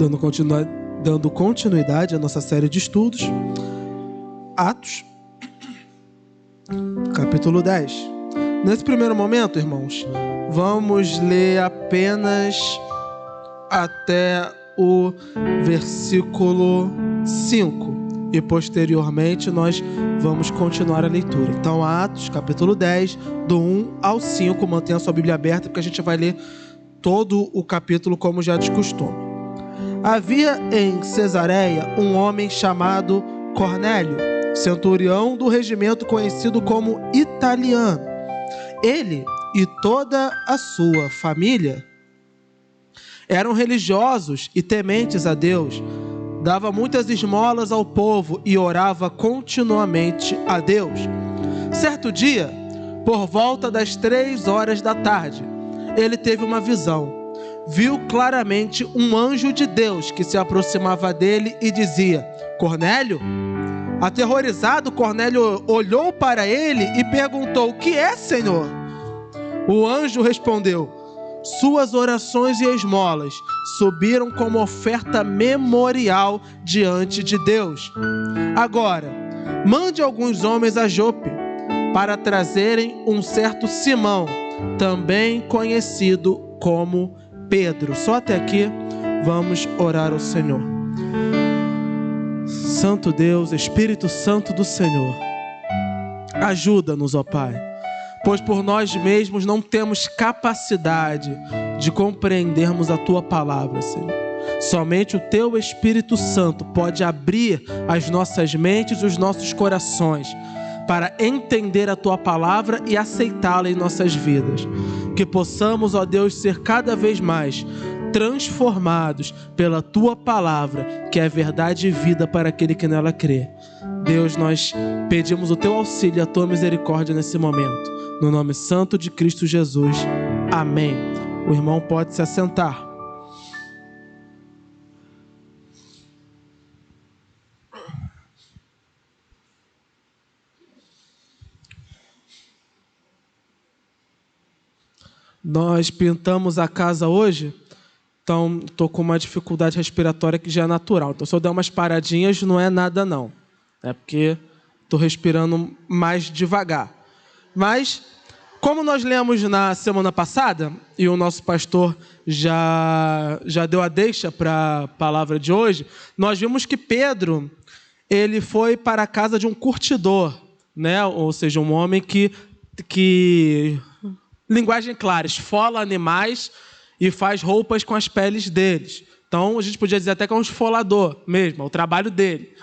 dando continuidade à nossa série de estudos, Atos, capítulo 10. Nesse primeiro momento, irmãos, vamos ler apenas até o versículo 5 e posteriormente nós vamos continuar a leitura. Então, Atos, capítulo 10, do 1 ao 5, mantenha a sua Bíblia aberta porque a gente vai ler todo o capítulo como já de costume. Havia em Cesareia um homem chamado Cornélio, centurião do regimento conhecido como Italiano. Ele e toda a sua família eram religiosos e tementes a Deus, dava muitas esmolas ao povo e orava continuamente a Deus. Certo dia, por volta das 3 da tarde, ele teve uma visão. Viu claramente um anjo de Deus que se aproximava dele e dizia: Cornélio? Aterrorizado, Cornélio olhou para ele e perguntou: o que é, Senhor? O anjo respondeu: suas orações e esmolas subiram como oferta memorial diante de Deus. Agora, mande alguns homens a Jope para trazerem um certo Simão, também conhecido como Pedro. Só até aqui, vamos orar ao Senhor. Santo Deus, Espírito Santo do Senhor, ajuda-nos, ó Pai, pois por nós mesmos não temos capacidade de compreendermos a Tua palavra, Senhor. Somente o Teu Espírito Santo pode abrir as nossas mentes e os nossos corações para entender a Tua palavra e aceitá-la em nossas vidas. Que possamos, ó Deus, ser cada vez mais transformados pela Tua palavra, que é verdade e vida para aquele que nela crê. Deus, nós pedimos o Teu auxílio e a Tua misericórdia nesse momento. No nome santo de Cristo Jesus. Amém. O irmão pode se assentar. Nós pintamos a casa hoje, então estou com uma dificuldade respiratória que já é natural. Então, se eu der umas paradinhas, não é nada não. É porque estou respirando mais devagar. Mas, como nós lemos na semana passada, e o nosso pastor já deu a deixa para a palavra de hoje, nós vimos que Pedro, ele foi para a casa de um curtidor, né? Ou seja, um homem que linguagem clara, esfola animais e faz roupas com as peles deles. Então, a gente podia dizer até que é um esfolador mesmo, é o trabalho dele.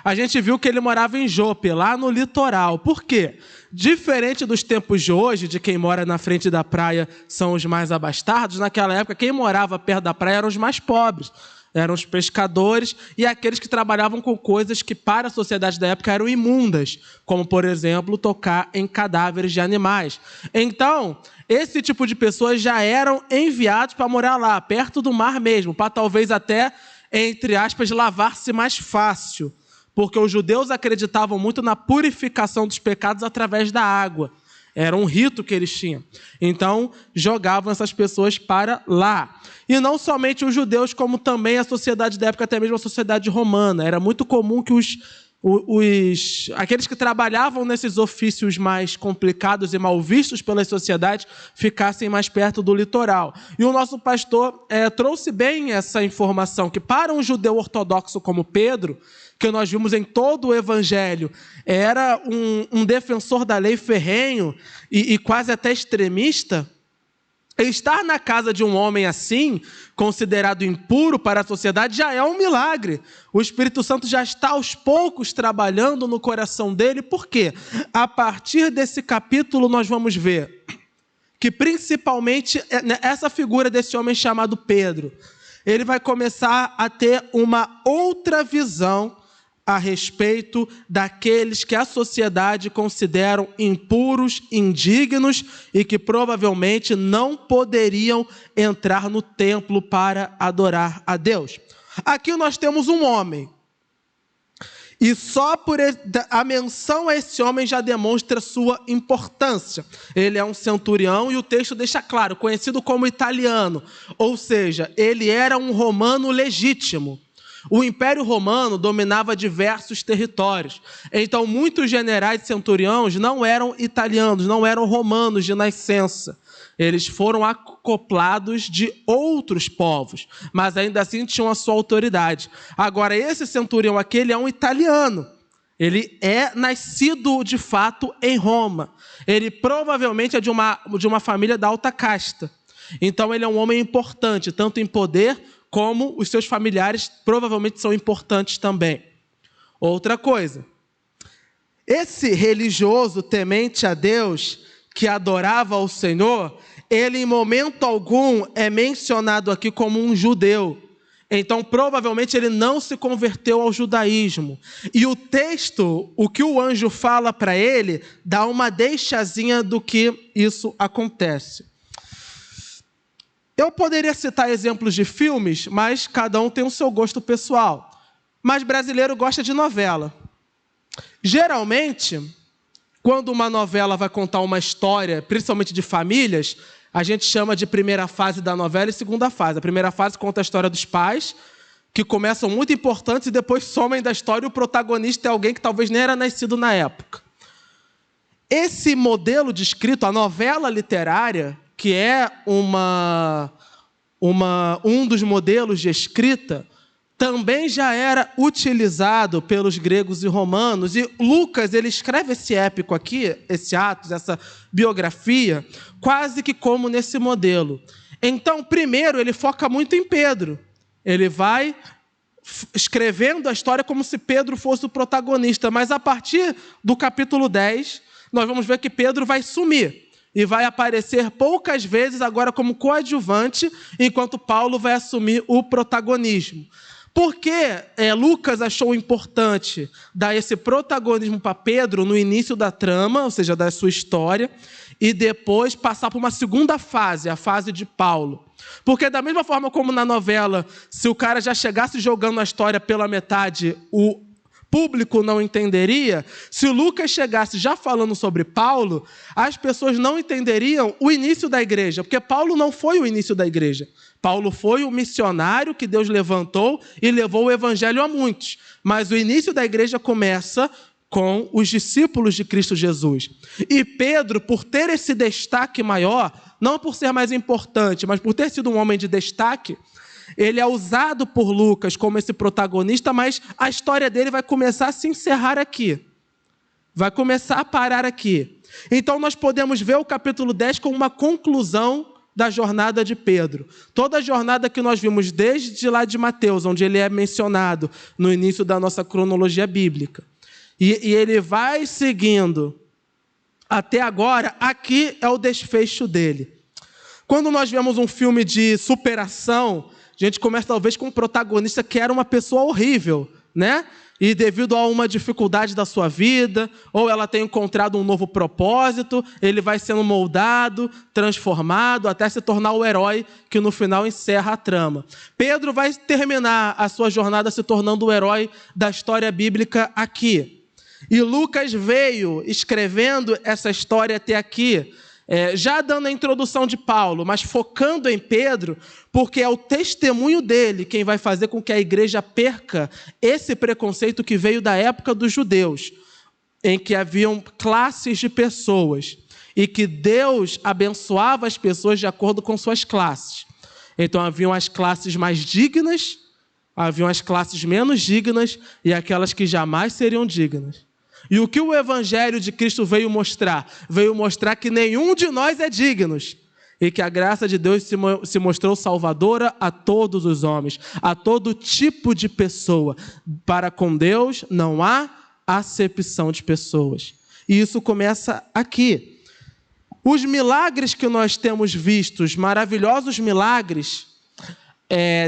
A gente viu que ele morava em Jope, lá no litoral. Por quê? Diferente dos tempos de hoje, de quem mora na frente da praia são os mais abastados, naquela época quem morava perto da praia eram os mais pobres. Eram os pescadores e aqueles que trabalhavam com coisas que para a sociedade da época eram imundas, como, por exemplo, tocar em cadáveres de animais. Então, esse tipo de pessoas já eram enviados para morar lá, perto do mar mesmo, para talvez até, entre aspas, lavar-se mais fácil, porque os judeus acreditavam muito na purificação dos pecados através da água. Era um rito que eles tinham. Então, jogavam essas pessoas para lá. E não somente os judeus, como também a sociedade da época, até mesmo a sociedade romana. Era muito comum que aqueles que trabalhavam nesses ofícios mais complicados e mal vistos pelas sociedades ficassem mais perto do litoral. E o nosso pastor trouxe bem essa informação, que para um judeu ortodoxo como Pedro, que nós vimos em todo o Evangelho, era um defensor da lei ferrenho e quase até extremista. Estar na casa de um homem assim, considerado impuro para a sociedade, já é um milagre. O Espírito Santo já está aos poucos trabalhando no coração dele. Por quê? A partir desse capítulo nós vamos ver que principalmente essa figura desse homem chamado Pedro, ele vai começar a ter uma outra visão a respeito daqueles que a sociedade consideram impuros, indignos e que provavelmente não poderiam entrar no templo para adorar a Deus. Aqui nós temos um homem. E só por a menção a esse homem já demonstra sua importância. Ele é um centurião e o texto deixa claro, conhecido como italiano. Ou seja, ele era um romano legítimo. O Império Romano dominava diversos territórios. Então, muitos generais e centuriões não eram italianos, não eram romanos de nascença. Eles foram acoplados de outros povos, mas ainda assim tinham a sua autoridade. Agora, esse centurião aqui, ele é um italiano. Ele é nascido, de fato, em Roma. Ele provavelmente é de uma família da alta casta. Então, ele é um homem importante, tanto em poder como os seus familiares provavelmente são importantes também. Outra coisa, esse religioso temente a Deus, que adorava ao Senhor, ele em momento algum é mencionado aqui como um judeu. Então, provavelmente, ele não se converteu ao judaísmo. E o texto, o que o anjo fala para ele, dá uma deixazinha do que isso acontece. Eu poderia citar exemplos de filmes, mas cada um tem o seu gosto pessoal. Mas brasileiro gosta de novela. Geralmente, quando uma novela vai contar uma história, principalmente de famílias, a gente chama de primeira fase da novela e segunda fase. A primeira fase conta a história dos pais, que começam muito importantes e depois somem da história e o protagonista é alguém que talvez nem era nascido na época. Esse modelo de escrito, a novela literária, que é um dos modelos de escrita, também já era utilizado pelos gregos e romanos. E Lucas, ele escreve esse épico aqui, esse Atos, essa biografia, quase que como nesse modelo. Então, primeiro, ele foca muito em Pedro. Ele vai escrevendo a história como se Pedro fosse o protagonista. Mas a partir do capítulo 10, nós vamos ver que Pedro vai sumir. E vai aparecer poucas vezes agora como coadjuvante, enquanto Paulo vai assumir o protagonismo. Por que Lucas achou importante dar esse protagonismo para Pedro no início da trama, ou seja, da sua história, e depois passar para uma segunda fase, a fase de Paulo? Porque da mesma forma como na novela, se o cara já chegasse jogando a história pela metade, o público não entenderia. Se Lucas chegasse já falando sobre Paulo, as pessoas não entenderiam o início da igreja, porque Paulo não foi o início da igreja. Paulo foi o missionário que Deus levantou e levou o evangelho a muitos. Mas o início da igreja começa com os discípulos de Cristo Jesus. E Pedro, por ter esse destaque maior, não por ser mais importante, mas por ter sido um homem de destaque, ele é usado por Lucas como esse protagonista, mas a história dele vai começar a se encerrar aqui. Vai começar a parar aqui. Então nós podemos ver o capítulo 10 como uma conclusão da jornada de Pedro. Toda a jornada que nós vimos desde lá de Mateus, onde ele é mencionado no início da nossa cronologia bíblica. E ele vai seguindo até agora, aqui é o desfecho dele. Quando nós vemos um filme de superação, a gente começa talvez com um protagonista que era uma pessoa horrível, né? E devido a uma dificuldade da sua vida, ou ela tem encontrado um novo propósito, ele vai sendo moldado, transformado, até se tornar o herói que no final encerra a trama. Pedro vai terminar a sua jornada se tornando o herói da história bíblica aqui. E Lucas veio escrevendo essa história até aqui, já dando a introdução de Paulo, mas focando em Pedro, porque é o testemunho dele quem vai fazer com que a igreja perca esse preconceito que veio da época dos judeus, em que haviam classes de pessoas e que Deus abençoava as pessoas de acordo com suas classes. Então haviam as classes mais dignas, haviam as classes menos dignas e aquelas que jamais seriam dignas. E o que o Evangelho de Cristo veio mostrar? Veio mostrar que nenhum de nós é digno e que a graça de Deus se mostrou salvadora a todos os homens, a todo tipo de pessoa. Para com Deus não há acepção de pessoas. E isso começa aqui. Os milagres que nós temos vistos, maravilhosos milagres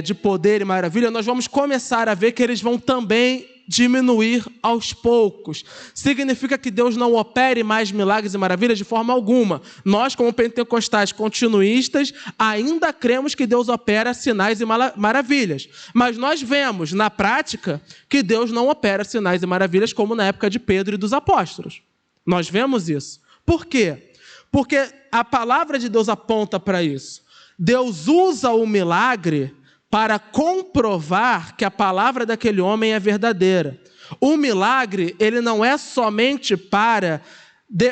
de poder e maravilha, nós vamos começar a ver que eles vão também diminuir aos poucos. Significa que Deus não opere mais milagres e maravilhas de forma alguma. Nós, como pentecostais continuistas, ainda cremos que Deus opera sinais e maravilhas. Mas nós vemos, na prática, que Deus não opera sinais e maravilhas como na época de Pedro e dos apóstolos. Nós vemos isso. Por quê? Porque a palavra de Deus aponta para isso. Deus usa o milagre para comprovar que a palavra daquele homem é verdadeira. O milagre, ele não é somente para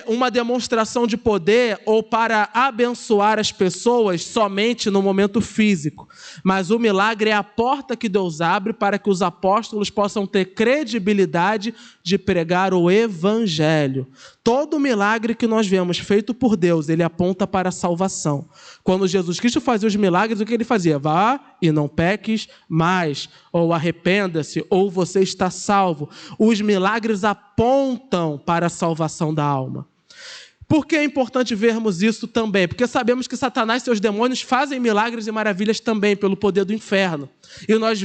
uma demonstração de poder ou para abençoar as pessoas somente no momento físico. Mas o milagre é a porta que Deus abre para que os apóstolos possam ter credibilidade de pregar o evangelho. Todo milagre que nós vemos feito por Deus, ele aponta para a salvação. Quando Jesus Cristo fazia os milagres, o que ele fazia? Vá e não peques mais, ou arrependa-se, ou você está salvo. Os milagres apontam para a salvação da alma. Por que é importante vermos isso também? Porque sabemos que Satanás e seus demônios fazem milagres e maravilhas também pelo poder do inferno. E nós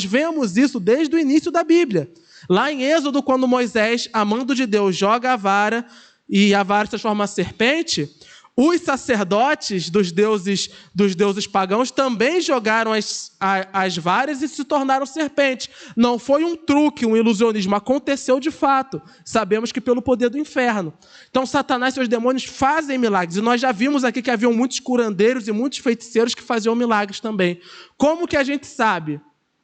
vemos isso desde o início da Bíblia. Lá em Êxodo, quando Moisés, amando de Deus, joga a vara e a vara se transforma em serpente, os sacerdotes dos deuses pagãos também jogaram as varas e se tornaram serpentes. Não foi um truque, um ilusionismo, aconteceu de fato. Sabemos que pelo poder do inferno. Então Satanás e seus demônios fazem milagres. E nós já vimos aqui que haviam muitos curandeiros e muitos feiticeiros que faziam milagres também. Como que a gente sabe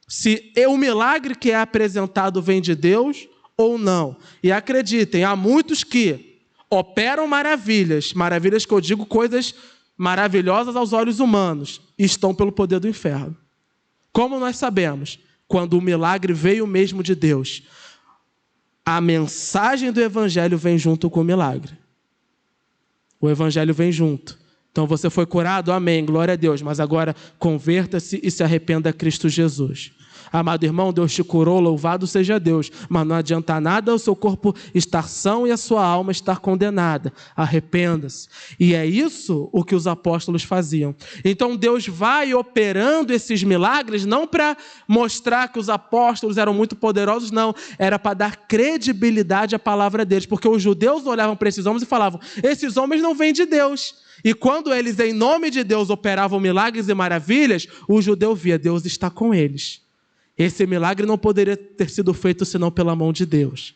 se o milagre que é apresentado vem de Deus ou não? E acreditem, há muitos que operam maravilhas que eu digo coisas maravilhosas aos olhos humanos, e estão pelo poder do inferno. Como nós sabemos? Quando o milagre veio mesmo de Deus, a mensagem do evangelho vem junto com o milagre. O evangelho vem junto. Então você foi curado, amém, glória a Deus, mas agora converta-se e se arrependa a Cristo Jesus. Amado irmão, Deus te curou, louvado seja Deus, mas não adianta nada o seu corpo estar são e a sua alma estar condenada. Arrependa-se. E é isso o que os apóstolos faziam. Então Deus vai operando esses milagres não para mostrar que os apóstolos eram muito poderosos, não. Era para dar credibilidade à palavra deles, porque os judeus olhavam para esses homens e falavam, esses homens não vêm de Deus. E quando eles, em nome de Deus, operavam milagres e maravilhas, o judeu via, Deus está com eles. Esse milagre não poderia ter sido feito senão pela mão de Deus.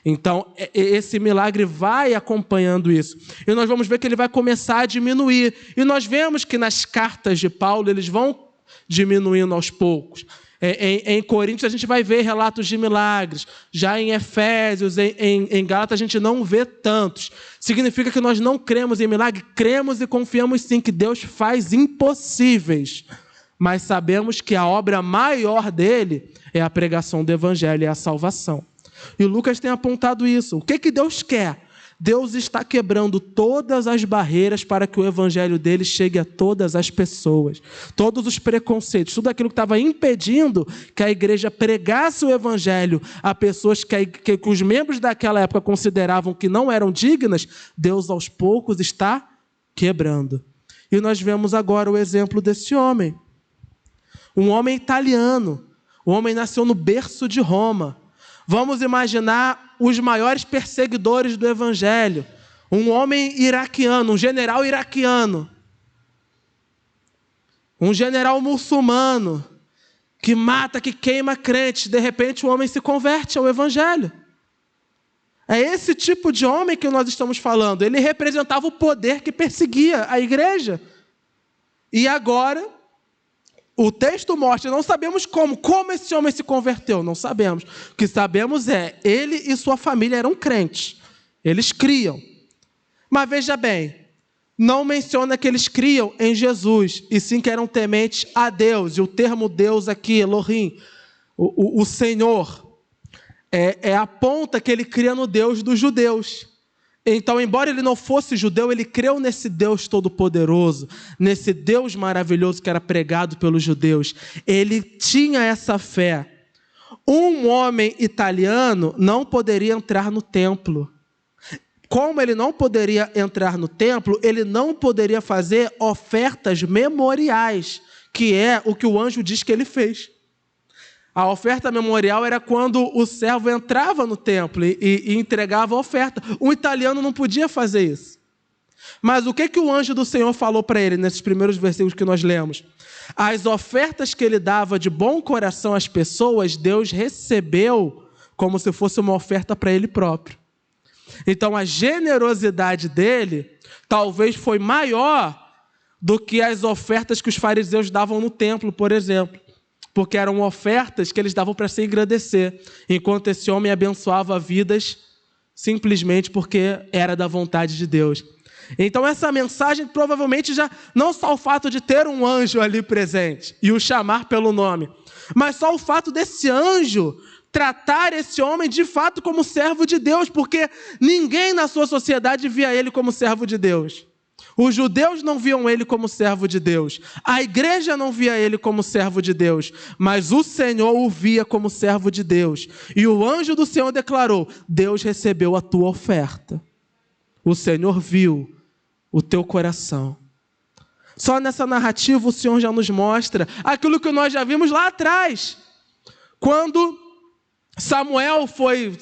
Então, esse milagre vai acompanhando isso. E nós vamos ver que ele vai começar a diminuir. E nós vemos que nas cartas de Paulo, eles vão diminuindo aos poucos. Em Coríntios, a gente vai ver relatos de milagres. Já em Efésios, em Gálatas, a gente não vê tantos. Significa que nós não cremos em milagre? Cremos e confiamos sim que Deus faz impossíveis. Mas sabemos que a obra maior dele é a pregação do evangelho, é a salvação. E Lucas tem apontado isso. O que Deus quer? Deus está quebrando todas as barreiras para que o evangelho dele chegue a todas as pessoas. Todos os preconceitos, tudo aquilo que estava impedindo que a igreja pregasse o evangelho a pessoas que os membros daquela época consideravam que não eram dignas, Deus aos poucos está quebrando. E nós vemos agora o exemplo desse homem. Um homem italiano. O homem nasceu no berço de Roma. Vamos imaginar os maiores perseguidores do evangelho. Um homem iraquiano, um general iraquiano. Um general muçulmano que mata, que queima crentes. De repente o homem se converte ao evangelho. É esse tipo de homem que nós estamos falando. Ele representava o poder que perseguia a igreja. E agora, o texto mostra, não sabemos como esse homem se converteu, não sabemos. O que sabemos é, ele e sua família eram crentes. Eles criam. Mas veja bem, não menciona que eles criam em Jesus, e sim que eram tementes a Deus. E o termo Deus aqui, Elohim, o Senhor, aponta que ele cria no Deus dos judeus. Então, embora ele não fosse judeu, ele creu nesse Deus todo-poderoso, nesse Deus maravilhoso que era pregado pelos judeus. Ele tinha essa fé. Um homem italiano não poderia entrar no templo. Como ele não poderia entrar no templo, ele não poderia fazer ofertas memoriais, que é o que o anjo diz que ele fez. A oferta memorial era quando o servo entrava no templo e entregava a oferta. Um italiano não podia fazer isso. Mas o que o anjo do Senhor falou para ele nesses primeiros versículos que nós lemos? As ofertas que ele dava de bom coração às pessoas, Deus recebeu como se fosse uma oferta para ele próprio. Então a generosidade dele talvez foi maior do que as ofertas que os fariseus davam no templo, por exemplo. Porque eram ofertas que eles davam para se engrandecer, enquanto esse homem abençoava vidas simplesmente porque era da vontade de Deus. Então essa mensagem provavelmente já, não só o fato de ter um anjo ali presente e o chamar pelo nome, mas só o fato desse anjo tratar esse homem de fato como servo de Deus, porque ninguém na sua sociedade via ele como servo de Deus. Os judeus não viam ele como servo de Deus. A igreja não via ele como servo de Deus. Mas o Senhor o via como servo de Deus. E o anjo do Senhor declarou: Deus recebeu a tua oferta. O Senhor viu o teu coração. Só nessa narrativa o Senhor já nos mostra aquilo que nós já vimos lá atrás. Quando Samuel foi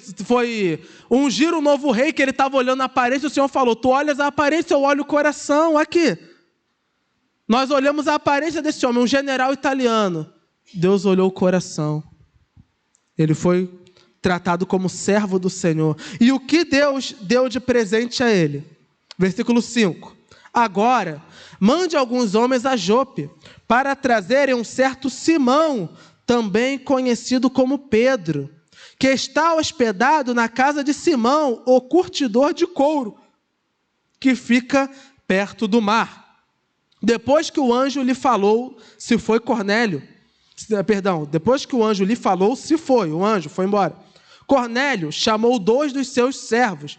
ungir um novo rei, que ele estava olhando a aparência, o Senhor falou: tu olhas a aparência, eu olho o coração. Aqui, nós olhamos a aparência desse homem, um general italiano. Deus olhou o coração. Ele foi tratado como servo do Senhor. E o que Deus deu de presente a ele? Versículo 5. Agora, mande alguns homens a Jope, para trazerem um certo Simão, também conhecido como Pedro, que está hospedado na casa de Simão, o curtidor de couro, que fica perto do mar. Depois que o anjo lhe falou, se foi Cornélio. Depois que o anjo lhe falou, se foi. O anjo foi embora. Cornélio chamou 2 dos seus servos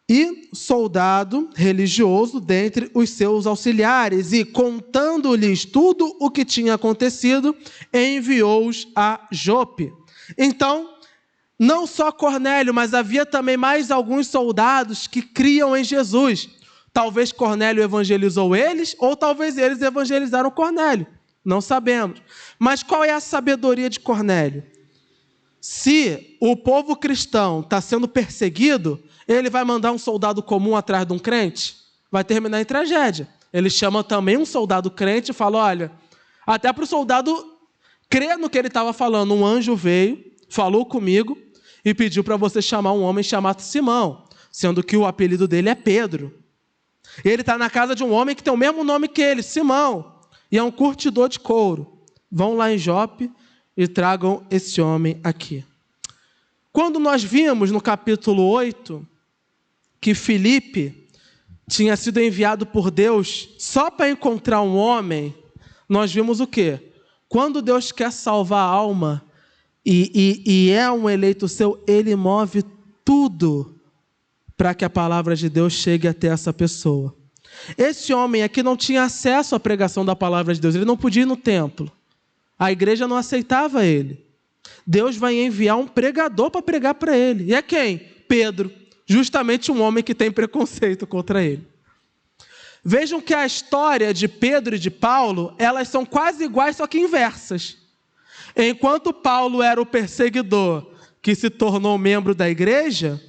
e soldado religioso dentre os seus auxiliares, e contando-lhes tudo o que tinha acontecido, enviou-os a Jope. Então, não só Cornélio, mas havia também mais alguns soldados que criam em Jesus. Talvez Cornélio evangelizou eles, ou talvez eles evangelizaram Cornélio. Não sabemos. Mas qual é a sabedoria de Cornélio? Se o povo cristão está sendo perseguido, ele vai mandar um soldado comum atrás de um crente? Vai terminar em tragédia. Ele chama também um soldado crente e fala: olha, até para o soldado crer no que ele estava falando, um anjo veio, falou comigo e pediu para você chamar um homem chamado Simão, sendo que o apelido dele é Pedro. Ele está na casa de um homem que tem o mesmo nome que ele, Simão, e é um curtidor de couro. Vão lá em Jope e tragam esse homem aqui. Quando nós vimos no capítulo 8 que Filipe tinha sido enviado por Deus só para encontrar um homem, nós vimos o quê? Quando Deus quer salvar a alma e é um eleito seu, ele move tudo para que a palavra de Deus chegue até essa pessoa. Esse homem aqui não tinha acesso à pregação da palavra de Deus, ele não podia ir no templo. A igreja não aceitava ele. Deus vai enviar um pregador para pregar para ele. E é quem? Pedro, justamente um homem que tem preconceito contra ele. Vejam que a história de Pedro e de Paulo, elas são quase iguais, só que inversas. Enquanto Paulo era o perseguidor que se tornou membro da igreja,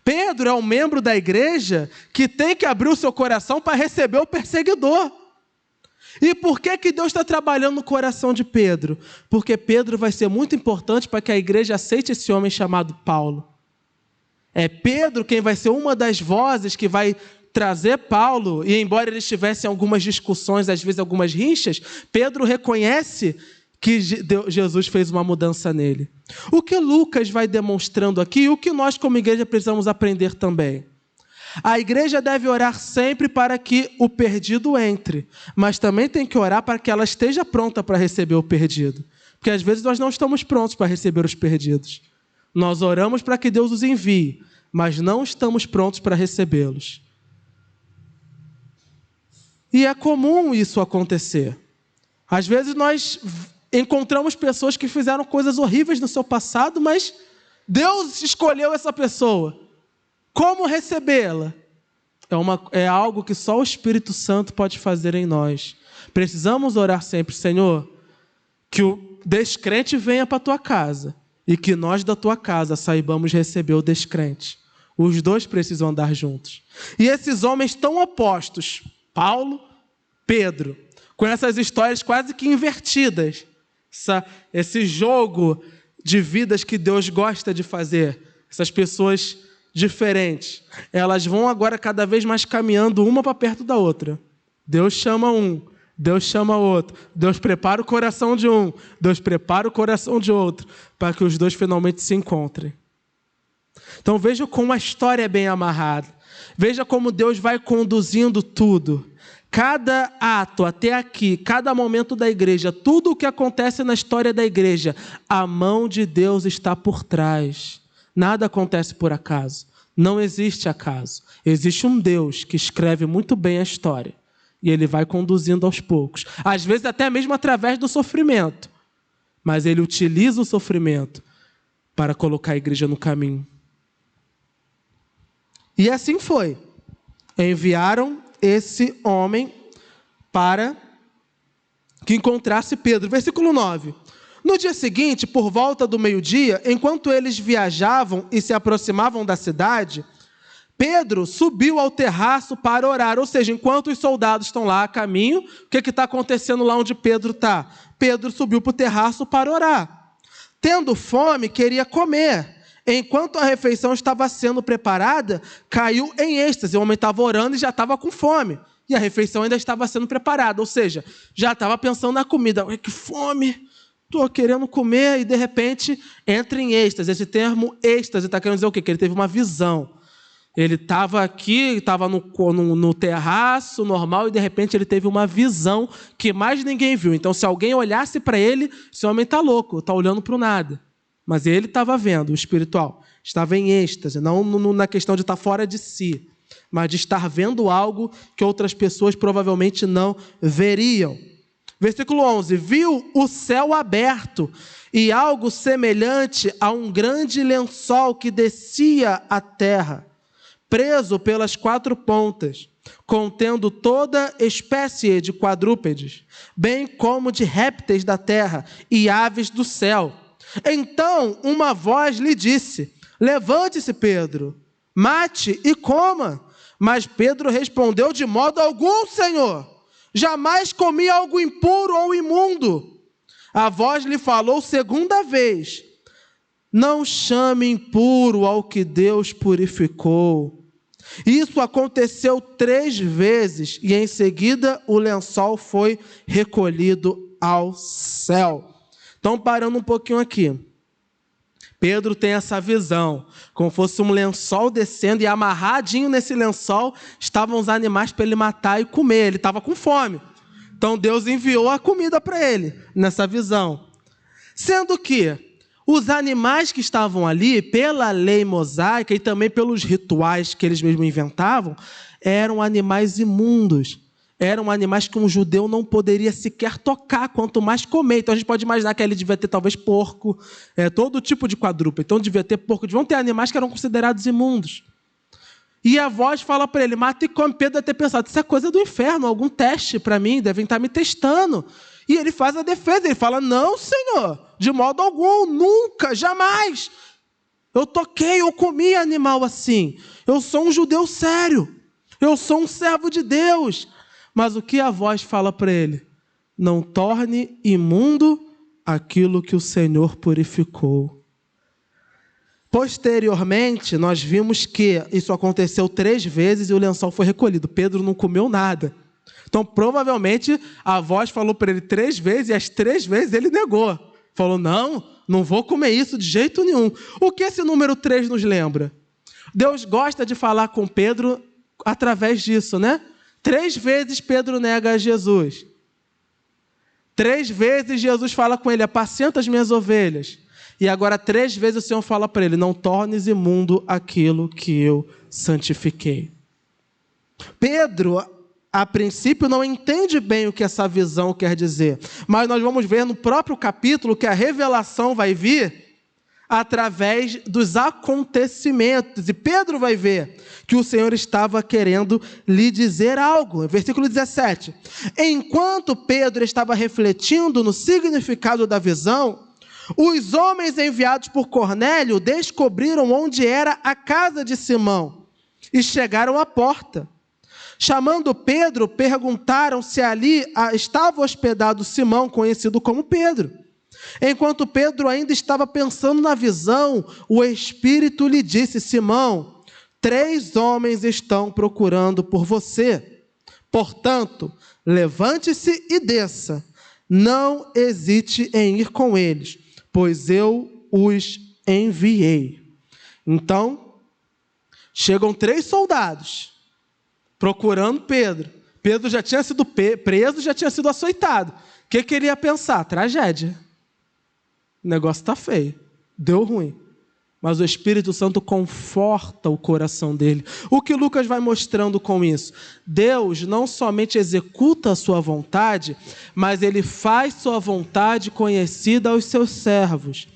Pedro é um membro da igreja que tem que abrir o seu coração para receber o perseguidor. E por que Deus está trabalhando no coração de Pedro? Porque Pedro vai ser muito importante para que a igreja aceite esse homem chamado Paulo. É Pedro quem vai ser uma das vozes que vai trazer Paulo, e embora eles tivessem algumas discussões, às vezes algumas rinchas, Pedro reconhece que Jesus fez uma mudança nele. O que Lucas vai demonstrando aqui, e o que nós como igreja precisamos aprender também. A igreja deve orar sempre para que o perdido entre, mas também tem que orar para que ela esteja pronta para receber o perdido. Porque às vezes nós não estamos prontos para receber os perdidos. Nós oramos para que Deus os envie, mas não estamos prontos para recebê-los. E é comum isso acontecer. Às vezes nós encontramos pessoas que fizeram coisas horríveis no seu passado, mas Deus escolheu essa pessoa. Como recebê-la? É algo que só o Espírito Santo pode fazer em nós. Precisamos orar sempre: Senhor, que descrente venha para a tua casa e que nós da tua casa saibamos receber o descrente. Os dois precisam andar juntos. E esses homens tão opostos, Paulo, Pedro, com essas histórias quase que invertidas, esse jogo de vidas que Deus gosta de fazer, essas pessoas diferentes, elas vão agora cada vez mais caminhando uma para perto da outra. Deus chama um, Deus chama outro, Deus prepara o coração de um, Deus prepara o coração de outro, para que os dois finalmente se encontrem. Então veja como a história é bem amarrada, veja como Deus vai conduzindo tudo. Cada ato até aqui, cada momento da igreja, tudo o que acontece na história da igreja, a mão de Deus está por trás. Nada acontece por acaso. Não existe acaso. Existe um Deus que escreve muito bem a história. E Ele vai conduzindo aos poucos. Às vezes até mesmo através do sofrimento. Mas Ele utiliza o sofrimento para colocar a igreja no caminho. E assim foi. Enviaram esse homem para que encontrasse Pedro. Versículo 9. No dia seguinte, por volta do meio-dia, enquanto eles viajavam e se aproximavam da cidade, Pedro subiu ao terraço para orar. Ou seja, enquanto os soldados estão lá a caminho, o que está acontecendo lá onde Pedro está? Pedro subiu para o terraço para orar. Tendo fome, queria comer. Enquanto a refeição estava sendo preparada, caiu em êxtase. O homem estava orando e já estava com fome. E a refeição ainda estava sendo preparada. Ou seja, já estava pensando na comida. Que fome! Estou querendo comer e de repente entra em êxtase. Esse termo êxtase está querendo dizer o quê? Que ele teve uma visão. Ele estava aqui, estava no terraço normal e de repente ele teve uma visão que mais ninguém viu. Então se alguém olhasse para ele, esse homem está louco, está olhando para o nada. Mas ele estava vendo, o espiritual, estava em êxtase, não na questão de estar fora de si, mas de estar vendo algo que outras pessoas provavelmente não veriam. Versículo 11, viu o céu aberto e algo semelhante a um grande lençol que descia à terra, preso pelas 4 pontas, contendo toda espécie de quadrúpedes, bem como de répteis da terra e aves do céu. Então uma voz lhe disse, levante-se, Pedro, mate e coma. Mas Pedro respondeu, de modo algum, Senhor, jamais comi algo impuro ou imundo. A voz lhe falou segunda vez, não chame impuro ao que Deus purificou. Isso aconteceu 3 vezes e em seguida o lençol foi recolhido ao céu. Então, parando um pouquinho aqui. Pedro tem essa visão, como fosse um lençol descendo e amarradinho nesse lençol estavam os animais para ele matar e comer. Ele estava com fome. Então, Deus enviou a comida para ele, nessa visão. Sendo que os animais que estavam ali, pela lei mosaica e também pelos rituais que eles mesmos inventavam, eram animais imundos. Eram animais que um judeu não poderia sequer tocar, quanto mais comer. Então a gente pode imaginar que ele devia ter talvez porco, todo tipo de quadrúpede. Então devia ter porco, deviam ter animais que eram considerados imundos. E a voz fala para ele, mata e come. Pedro deve ter pensado, isso é coisa do inferno, algum teste para mim, devem estar me testando. E ele faz a defesa, ele fala, não, Senhor, de modo algum, nunca, jamais. Eu toquei, eu comi animal assim. Eu sou um judeu sério, eu sou um servo de Deus. Mas o que a voz fala para ele? Não torne imundo aquilo que o Senhor purificou. Posteriormente, nós vimos que isso aconteceu 3 vezes e o lençol foi recolhido. Pedro não comeu nada. Então, provavelmente, a voz falou para ele 3 vezes e as 3 vezes ele negou. Falou, não vou comer isso de jeito nenhum. O que esse número 3 nos lembra? Deus gosta de falar com Pedro através disso, né? 3 vezes Pedro nega a Jesus. 3 vezes Jesus fala com ele, apacenta as minhas ovelhas. E agora 3 vezes o Senhor fala para ele, não tornes imundo aquilo que eu santifiquei. Pedro, a princípio, não entende bem o que essa visão quer dizer. Mas nós vamos ver no próprio capítulo que a revelação vai vir através dos acontecimentos. E Pedro vai ver que o Senhor estava querendo lhe dizer algo. Versículo 17. Enquanto Pedro estava refletindo no significado da visão, os homens enviados por Cornélio descobriram onde era a casa de Simão e chegaram à porta. Chamando Pedro, perguntaram se ali estava hospedado Simão, conhecido como Pedro. Enquanto Pedro ainda estava pensando na visão, o Espírito lhe disse: Simão, 3 homens estão procurando por você. Portanto, levante-se e desça. Não hesite em ir com eles, pois eu os enviei. Então, chegam 3 soldados procurando Pedro. Pedro já tinha sido preso, já tinha sido açoitado. O que ele ia pensar? Tragédia. O negócio está feio, deu ruim. Mas o Espírito Santo conforta o coração dele. O que Lucas vai mostrando com isso? Deus não somente executa a sua vontade, mas Ele faz sua vontade conhecida aos seus servos.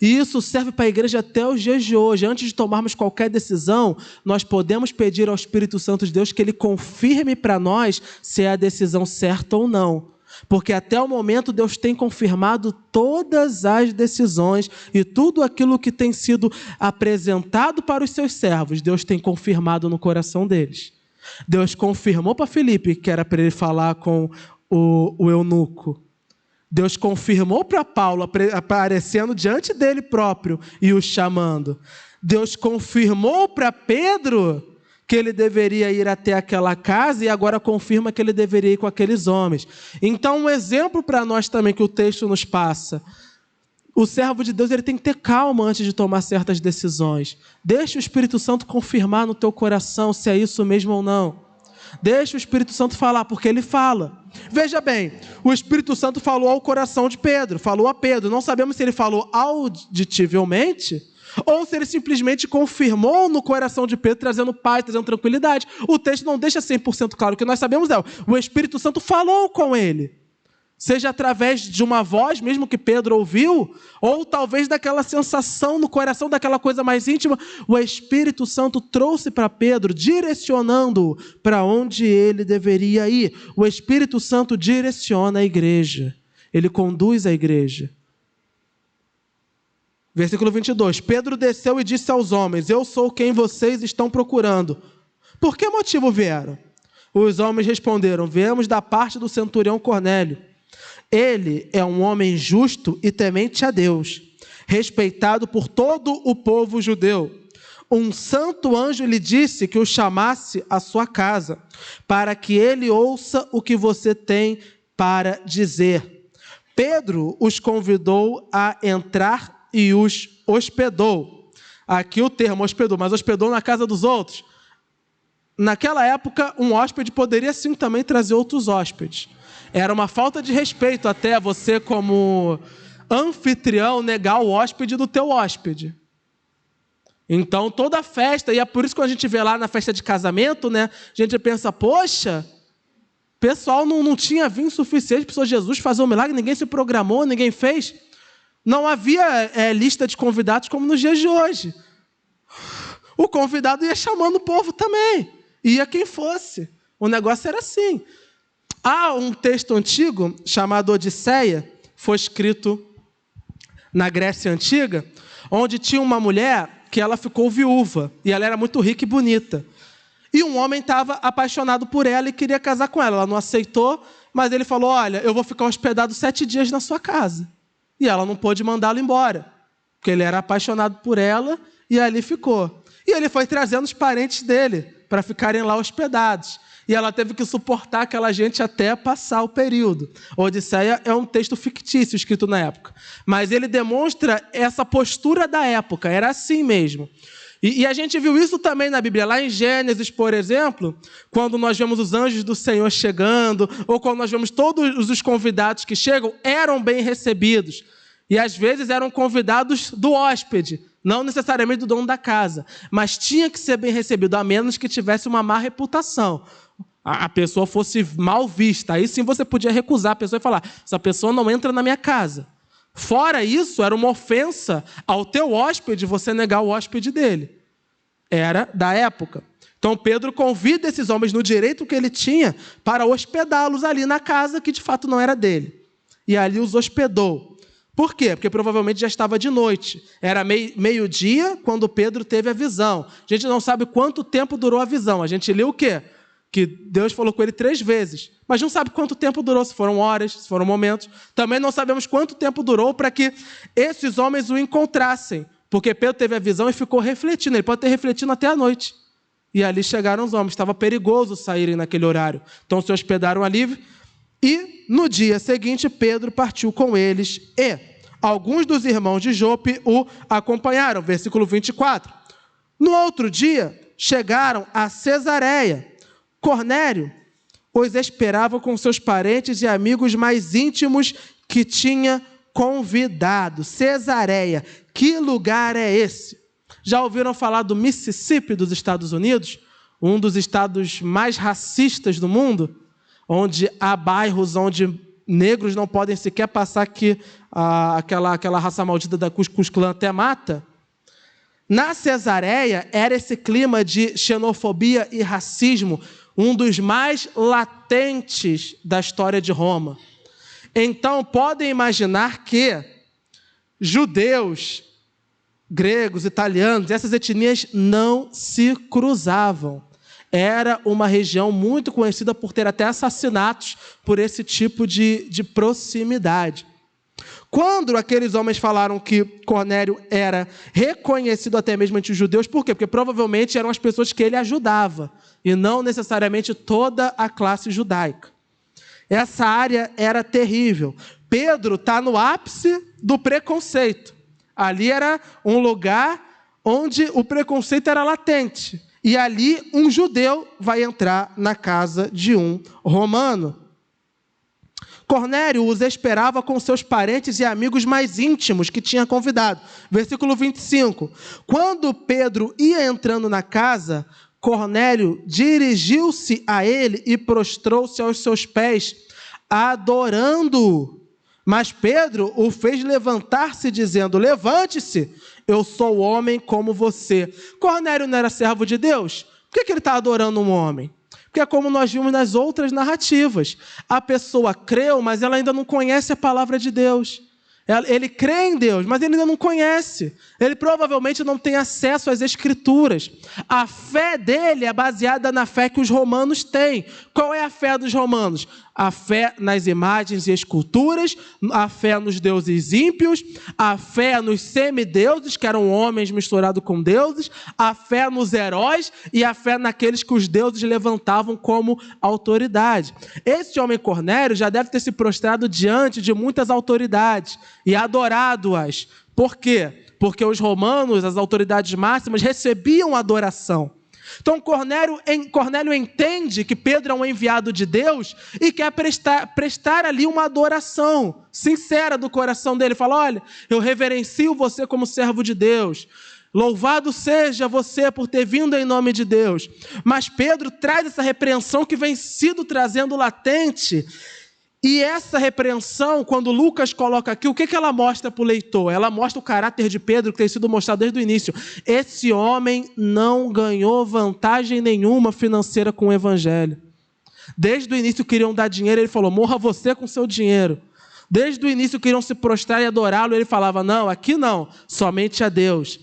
E isso serve para a igreja até os dias de hoje. Antes de tomarmos qualquer decisão, nós podemos pedir ao Espírito Santo de Deus que Ele confirme para nós se é a decisão certa ou não. Porque até o momento Deus tem confirmado todas as decisões e tudo aquilo que tem sido apresentado para os seus servos, Deus tem confirmado no coração deles. Deus confirmou para Filipe que era para ele falar com o eunuco. Deus confirmou para Paulo, aparecendo diante dele próprio e o chamando. Deus confirmou para Pedro que ele deveria ir até aquela casa e agora confirma que ele deveria ir com aqueles homens. Então, um exemplo para nós também que o texto nos passa. O servo de Deus ele tem que ter calma antes de tomar certas decisões. Deixa o Espírito Santo confirmar no teu coração se é isso mesmo ou não. Deixa o Espírito Santo falar, porque ele fala. Veja bem, o Espírito Santo falou ao coração de Pedro, falou a Pedro. Não sabemos se ele falou auditivamente ou se ele simplesmente confirmou no coração de Pedro, trazendo paz, trazendo tranquilidade. O texto não deixa 100% claro. O que nós sabemos é o Espírito Santo falou com ele. Seja através de uma voz, mesmo que Pedro ouviu, ou talvez daquela sensação no coração, daquela coisa mais íntima, o Espírito Santo trouxe para Pedro, direcionando-o para onde ele deveria ir. O Espírito Santo direciona a igreja. Ele conduz a igreja. Versículo 22. Pedro desceu e disse aos homens: eu sou quem vocês estão procurando. Por que motivo vieram? Os homens responderam: viemos da parte do centurião Cornélio. Ele é um homem justo e temente a Deus, respeitado por todo o povo judeu. Um santo anjo lhe disse que o chamasse à sua casa, para que ele ouça o que você tem para dizer. Pedro os convidou a entrar e os hospedou. Aqui o termo hospedou, mas hospedou na casa dos outros. Naquela época, um hóspede poderia sim também trazer outros hóspedes. Era uma falta de respeito até você, como anfitrião, negar o hóspede do teu hóspede. Então, toda festa, e é por isso que a gente vê lá na festa de casamento, né? A gente pensa, poxa, o pessoal não tinha vinho suficiente para o Senhor Jesus fazer um milagre, ninguém se programou, ninguém fez. Não havia lista de convidados como nos dias de hoje. O convidado ia chamando o povo também. Ia quem fosse. O negócio era assim. Há um texto antigo chamado Odisseia, foi escrito na Grécia Antiga, onde tinha uma mulher que ela ficou viúva. E ela era muito rica e bonita. E um homem estava apaixonado por ela e queria casar com ela. Ela não aceitou, mas ele falou, olha, eu vou ficar hospedado 7 dias na sua casa. E ela não pôde mandá-lo embora, porque ele era apaixonado por ela e ali ficou. E ele foi trazendo os parentes dele para ficarem lá hospedados. E ela teve que suportar aquela gente até passar o período. Odisseia é um texto fictício escrito na época. Mas ele demonstra essa postura da época, era assim mesmo. E a gente viu isso também na Bíblia. Lá em Gênesis, por exemplo, quando nós vemos os anjos do Senhor chegando, ou quando nós vemos todos os convidados que chegam, eram bem recebidos. E às vezes eram convidados do hóspede, não necessariamente do dono da casa. Mas tinha que ser bem recebido, a menos que tivesse uma má reputação. A pessoa fosse mal vista. Aí sim você podia recusar a pessoa e falar, essa pessoa não entra na minha casa. Fora isso, era uma ofensa ao teu hóspede você negar o hóspede dele. Era da época. Então Pedro convida esses homens no direito que ele tinha para hospedá-los ali na casa que de fato não era dele. E ali os hospedou. Por quê? Porque provavelmente já estava de noite. Era meio-dia quando Pedro teve a visão. A gente não sabe quanto tempo durou a visão. A gente leu o quê? Que Deus falou com ele 3 vezes. Mas não sabe quanto tempo durou, se foram horas, se foram momentos. Também não sabemos quanto tempo durou para que esses homens o encontrassem. Porque Pedro teve a visão e ficou refletindo. Ele pode ter refletido até a noite. E ali chegaram os homens. Estava perigoso saírem naquele horário. Então se hospedaram ali. E no dia seguinte, Pedro partiu com eles. E alguns dos irmãos de Jope o acompanharam. Versículo 24. No outro dia, chegaram a Cesareia. Cornélio os esperava com seus parentes e amigos mais íntimos que tinha convidado. Cesareia, que lugar é esse? Já ouviram falar do Mississippi dos Estados Unidos? Um dos estados mais racistas do mundo? Onde há bairros onde negros não podem sequer passar, que aquela raça maldita da Ku Klux Klan até mata. Na Cesareia era esse clima de xenofobia e racismo, um dos mais latentes da história de Roma. Então, podem imaginar que judeus, gregos, italianos, essas etnias não se cruzavam. Era uma região muito conhecida por ter até assassinatos por esse tipo de proximidade. Quando aqueles homens falaram que Cornélio era reconhecido até mesmo entre os judeus, por quê? Porque provavelmente eram as pessoas que ele ajudava, e não necessariamente toda a classe judaica. Essa área era terrível. Pedro está no ápice do preconceito. Ali era um lugar onde o preconceito era latente. E ali um judeu vai entrar na casa de um romano. Cornélio os esperava com seus parentes e amigos mais íntimos que tinha convidado. Versículo 25. Quando Pedro ia entrando na casa, Cornélio dirigiu-se a ele e prostrou-se aos seus pés, adorando-o. Mas Pedro o fez levantar-se, dizendo: levante-se, eu sou homem como você. Cornélio não era servo de Deus? Por que ele está adorando um homem? Porque é como nós vimos nas outras narrativas. A pessoa creu, mas ela ainda não conhece a palavra de Deus. Ele crê em Deus, mas ele ainda não conhece. Ele provavelmente não tem acesso às Escrituras. A fé dele é baseada na fé que os romanos têm. Qual é a fé dos romanos? A fé nas imagens e esculturas, a fé nos deuses ímpios, a fé nos semideuses, que eram homens misturados com deuses, a fé nos heróis e a fé naqueles que os deuses levantavam como autoridade. Esse homem Cornélio já deve ter se prostrado diante de muitas autoridades e adorado-as. Por quê? Porque os romanos, as autoridades máximas, recebiam adoração. Então Cornélio entende que Pedro é um enviado de Deus e quer prestar ali uma adoração sincera do coração dele. Fala: olha, eu reverencio você como servo de Deus. Louvado seja você por ter vindo em nome de Deus. Mas Pedro traz essa repreensão que vem sido trazendo latente. E essa repreensão, quando Lucas coloca aqui, o que ela mostra para o leitor? Ela mostra o caráter de Pedro, que tem sido mostrado desde o início. Esse homem não ganhou vantagem nenhuma financeira com o evangelho. Desde o início queriam dar dinheiro, ele falou: morra você com seu dinheiro. Desde o início queriam se prostrar e adorá-lo, ele falava: não, aqui não, somente a Deus.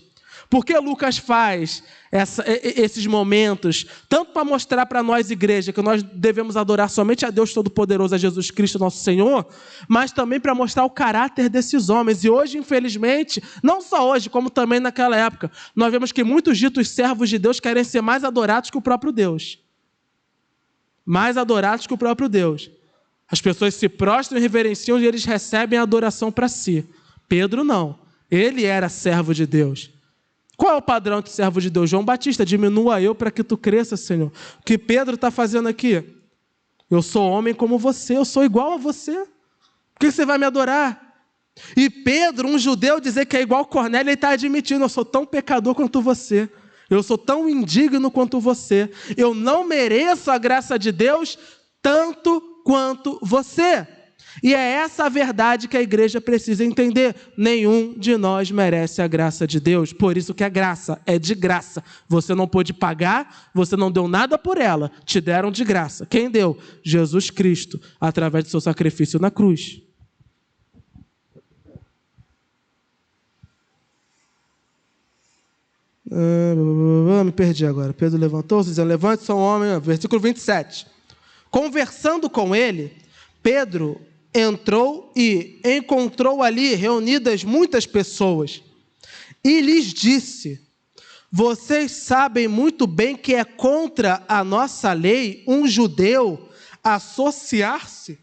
Por que Lucas faz esses momentos? Tanto para mostrar para nós, igreja, que nós devemos adorar somente a Deus Todo-Poderoso, a Jesus Cristo, nosso Senhor, mas também para mostrar o caráter desses homens. E hoje, infelizmente, não só hoje, como também naquela época, nós vemos que muitos ditos servos de Deus querem ser mais adorados que o próprio Deus. Mais adorados que o próprio Deus. As pessoas se prostram e reverenciam e eles recebem a adoração para si. Pedro não. Ele era servo de Deus. Qual é o padrão de servo de Deus? João Batista: diminua eu para que tu cresça, Senhor. O que Pedro está fazendo aqui? Eu sou homem como você, eu sou igual a você. Por que você vai me adorar? E Pedro, um judeu, dizer que é igual a Cornélio, ele está admitindo: eu sou tão pecador quanto você. Eu sou tão indigno quanto você. Eu não mereço a graça de Deus tanto quanto você. E é essa a verdade que a igreja precisa entender. Nenhum de nós merece a graça de Deus. Por isso que a graça é de graça. Você não pôde pagar, você não deu nada por ela. Te deram de graça. Quem deu? Jesus Cristo, através do seu sacrifício na cruz. Me perdi agora. Pedro levantou-se, dizendo, levante, são homem. Versículo 27. Conversando com ele, Pedro entrou e encontrou ali reunidas muitas pessoas. E lhes disse, vocês sabem muito bem que é contra a nossa lei um judeu associar-se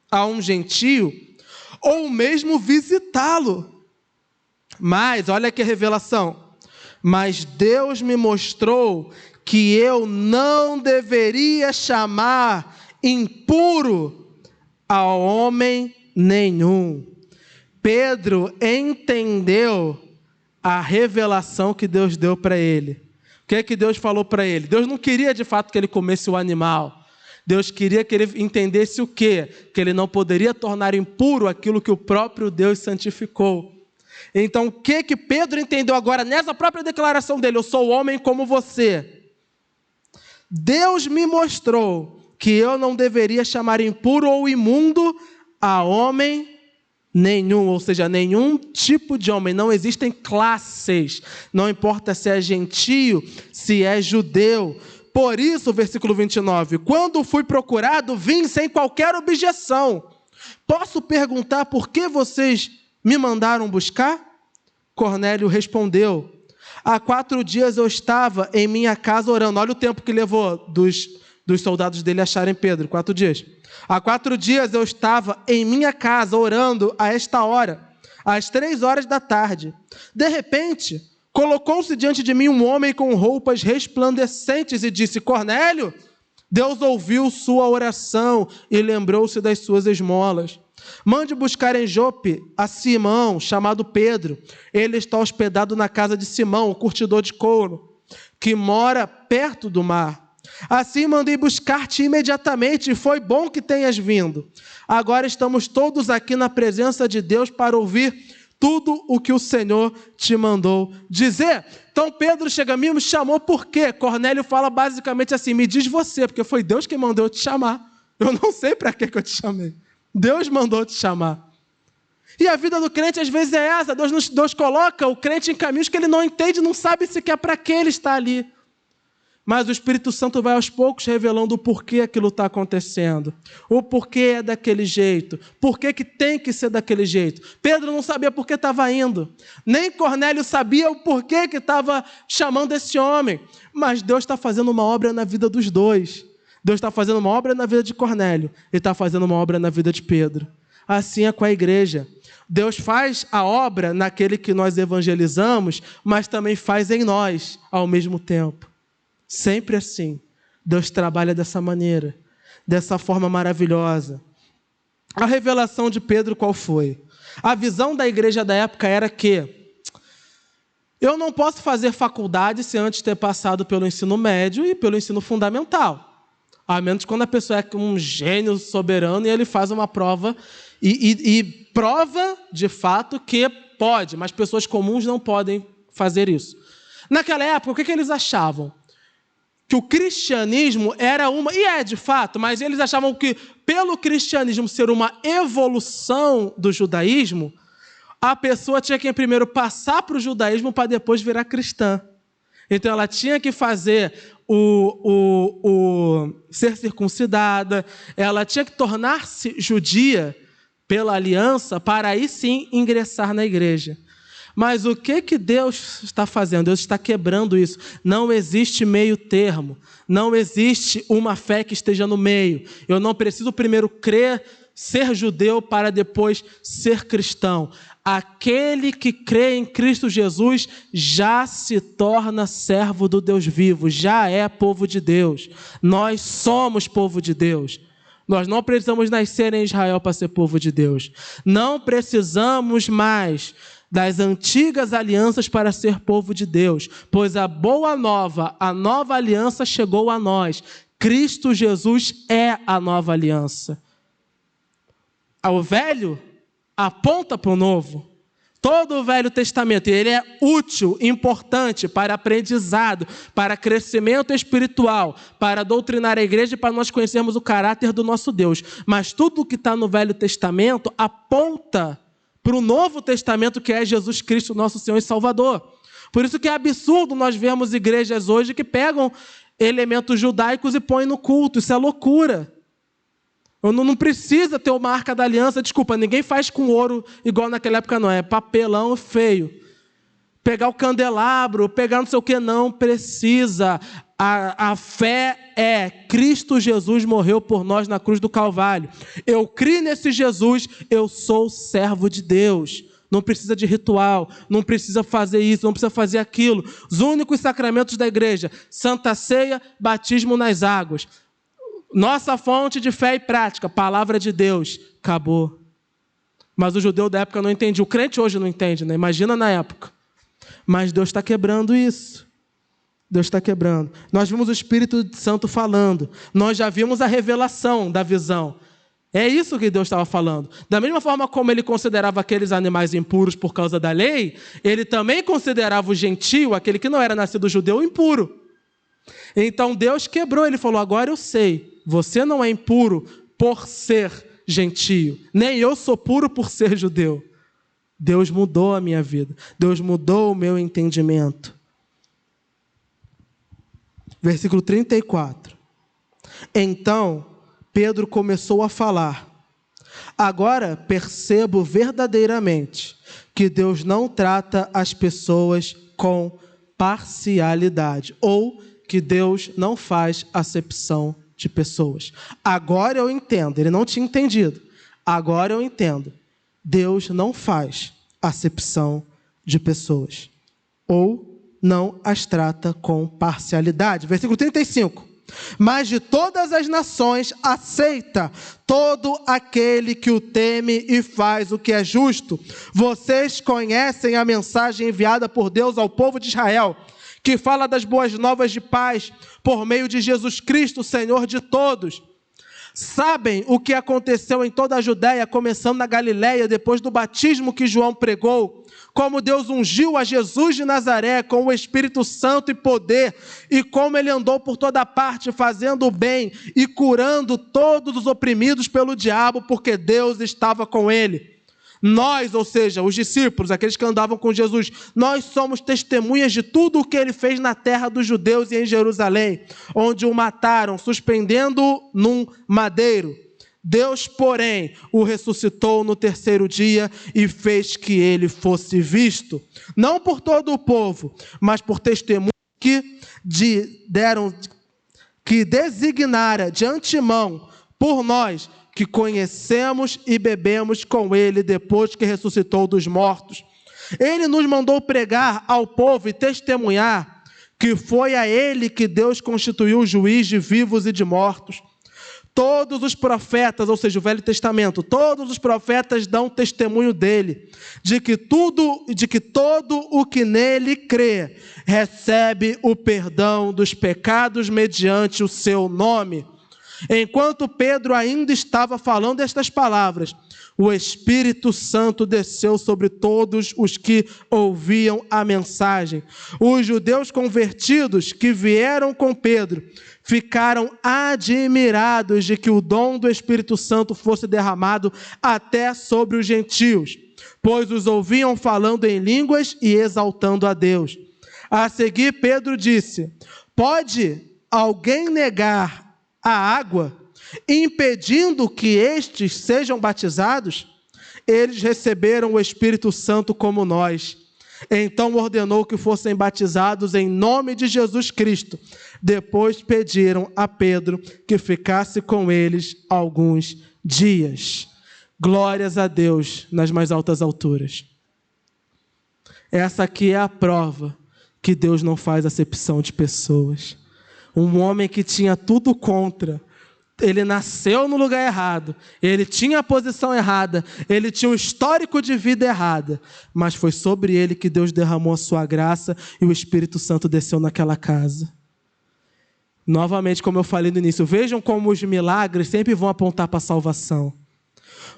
a um gentio ou mesmo visitá-lo. Mas, olha que revelação, mas Deus me mostrou que eu não deveria chamar impuro a homem nenhum. Pedro entendeu a revelação que Deus deu para ele. O que é que Deus falou para ele? Deus não queria de fato que ele comesse o animal. Deus queria que ele entendesse o quê? Que ele não poderia tornar impuro aquilo que o próprio Deus santificou. Então, o que Pedro entendeu agora nessa própria declaração dele? Eu sou homem como você. Deus me mostrou que eu não deveria chamar impuro ou imundo a homem nenhum, ou seja, nenhum tipo de homem. Não existem classes, não importa se é gentio, se é judeu. Por isso, versículo 29, quando fui procurado, vim sem qualquer objeção. Posso perguntar por que vocês me mandaram buscar? Cornélio respondeu, há 4 dias eu estava em minha casa orando. Olha o tempo que levou dos soldados dele acharem Pedro, 4 dias. Há 4 dias eu estava em minha casa orando a esta hora, às 3 horas da tarde. De repente, colocou-se diante de mim um homem com roupas resplandecentes e disse, Cornélio, Deus ouviu sua oração e lembrou-se das suas esmolas. Mande buscar em Jope a Simão, chamado Pedro. Ele está hospedado na casa de Simão, o curtidor de couro, que mora perto do mar. Assim mandei buscar-te imediatamente, e foi bom que tenhas vindo. Agora estamos todos aqui na presença de Deus para ouvir tudo o que o Senhor te mandou dizer. Então Pedro chega a mim e me chamou por quê? Cornélio fala basicamente assim, me diz você, porque foi Deus que mandou te chamar. Eu não sei para que eu te chamei. Deus mandou te chamar. E a vida do crente às vezes é essa. Deus coloca o crente em caminhos que ele não entende, não sabe sequer para que ele está ali. Mas o Espírito Santo vai aos poucos revelando o porquê aquilo está acontecendo. O porquê é daquele jeito. Por que tem que ser daquele jeito. Pedro não sabia por que estava indo. Nem Cornélio sabia o porquê que estava chamando esse homem. Mas Deus está fazendo uma obra na vida dos dois. Deus está fazendo uma obra na vida de Cornélio. Ele está fazendo uma obra na vida de Pedro. Assim é com a igreja. Deus faz a obra naquele que nós evangelizamos, mas também faz em nós ao mesmo tempo. Sempre assim. Deus trabalha dessa maneira, dessa forma maravilhosa. A revelação de Pedro qual foi? A visão da igreja da época era que eu não posso fazer faculdade sem antes ter passado pelo ensino médio e pelo ensino fundamental. A menos quando a pessoa é um gênio soberano e ele faz uma prova e prova de fato que pode, mas pessoas comuns não podem fazer isso. Naquela época, o que eles achavam? Que o cristianismo era e é de fato, mas eles achavam que pelo cristianismo ser uma evolução do judaísmo, a pessoa tinha que primeiro passar para o judaísmo para depois virar cristã. Então ela tinha que fazer ser circuncidada, ela tinha que tornar-se judia pela aliança para aí sim ingressar na igreja. Mas o que Deus está fazendo? Deus está quebrando isso. Não existe meio termo. Não existe uma fé que esteja no meio. Eu não preciso primeiro crer, ser judeu, para depois ser cristão. Aquele que crê em Cristo Jesus já se torna servo do Deus vivo, já é povo de Deus. Nós somos povo de Deus. Nós não precisamos nascer em Israel para ser povo de Deus. Não precisamos mais das antigas alianças para ser povo de Deus, pois a boa nova, a nova aliança chegou a nós. Cristo Jesus é a nova aliança. O velho aponta para o novo. Todo o Velho Testamento, ele é útil, importante para aprendizado, para crescimento espiritual, para doutrinar a igreja e para nós conhecermos o caráter do nosso Deus. Mas tudo que está no Velho Testamento aponta para o Novo Testamento, que é Jesus Cristo, nosso Senhor e Salvador. Por isso que é absurdo nós vermos igrejas hoje que pegam elementos judaicos e põem no culto. Isso é loucura. Não precisa ter uma arca da aliança. Desculpa, ninguém faz com ouro igual naquela época, não. É papelão feio. Pegar o candelabro, pegar não sei o que, não precisa. A fé é Cristo Jesus morreu por nós na cruz do Calvário. Eu criei nesse Jesus, eu sou servo de Deus. Não precisa de ritual, não precisa fazer isso, não precisa fazer aquilo. Os únicos sacramentos da igreja: Santa Ceia, batismo nas águas. Nossa fonte de fé e prática, palavra de Deus. Acabou. Mas o judeu da época não entendia. O crente hoje não entende, né? Imagina na época. Mas Deus está quebrando isso. Deus está quebrando. Nós vimos o Espírito Santo falando. Nós já vimos a revelação da visão. É isso que Deus estava falando. Da mesma forma como ele considerava aqueles animais impuros por causa da lei, ele também considerava o gentio, aquele que não era nascido judeu, impuro. Então Deus quebrou. Ele falou: agora eu sei. Você não é impuro por ser gentio, nem eu sou puro por ser judeu. Deus mudou a minha vida. Deus mudou o meu entendimento. Versículo 34. Então, Pedro começou a falar: agora percebo verdadeiramente que Deus não trata as pessoas com parcialidade, ou que Deus não faz acepção de pessoas. Agora eu entendo. Ele não tinha entendido. Agora eu entendo. Deus não faz acepção de pessoas, ou não as trata com parcialidade. Versículo 35. Mas de todas as nações aceita todo aquele que o teme e faz o que é justo. Vocês conhecem a mensagem enviada por Deus ao povo de Israel, que fala das boas novas de paz por meio de Jesus Cristo, Senhor de todos. Sabem o que aconteceu em toda a Judéia, começando na Galileia, depois do batismo que João pregou, como Deus ungiu a Jesus de Nazaré com o Espírito Santo e poder, e como ele andou por toda parte, fazendo o bem e curando todos os oprimidos pelo diabo, porque Deus estava com ele. Nós, ou seja, os discípulos, aqueles que andavam com Jesus, nós somos testemunhas de tudo o que ele fez na terra dos judeus e em Jerusalém, onde o mataram, suspendendo-o num madeiro. Deus, porém, o ressuscitou no terceiro dia e fez que ele fosse visto, não por todo o povo, mas por testemunhos que designara de antemão por nós, que conhecemos e bebemos com ele depois que ressuscitou dos mortos. Ele nos mandou pregar ao povo e testemunhar que foi a ele que Deus constituiu o juiz de vivos e de mortos. Todos os profetas, ou seja, o Velho Testamento, todos os profetas dão testemunho dele, de que todo o que nele crê recebe o perdão dos pecados mediante o seu nome. Enquanto Pedro ainda estava falando estas palavras, o Espírito Santo desceu sobre todos os que ouviam a mensagem. Os judeus convertidos que vieram com Pedro ficaram admirados de que o dom do Espírito Santo fosse derramado até sobre os gentios, pois os ouviam falando em línguas e exaltando a Deus. A seguir, Pedro disse: pode alguém negar a água, impedindo que estes sejam batizados? Eles receberam o Espírito Santo como nós. Então ordenou que fossem batizados em nome de Jesus Cristo. Depois pediram a Pedro que ficasse com eles alguns dias. Glórias a Deus nas mais altas alturas. Essa aqui é a prova que Deus não faz acepção de pessoas. Um homem que tinha tudo contra, ele nasceu no lugar errado, ele tinha a posição errada, ele tinha um histórico de vida errada, mas foi sobre ele que Deus derramou a sua graça e o Espírito Santo desceu naquela casa. Novamente, como eu falei no início, vejam como os milagres sempre vão apontar para a salvação.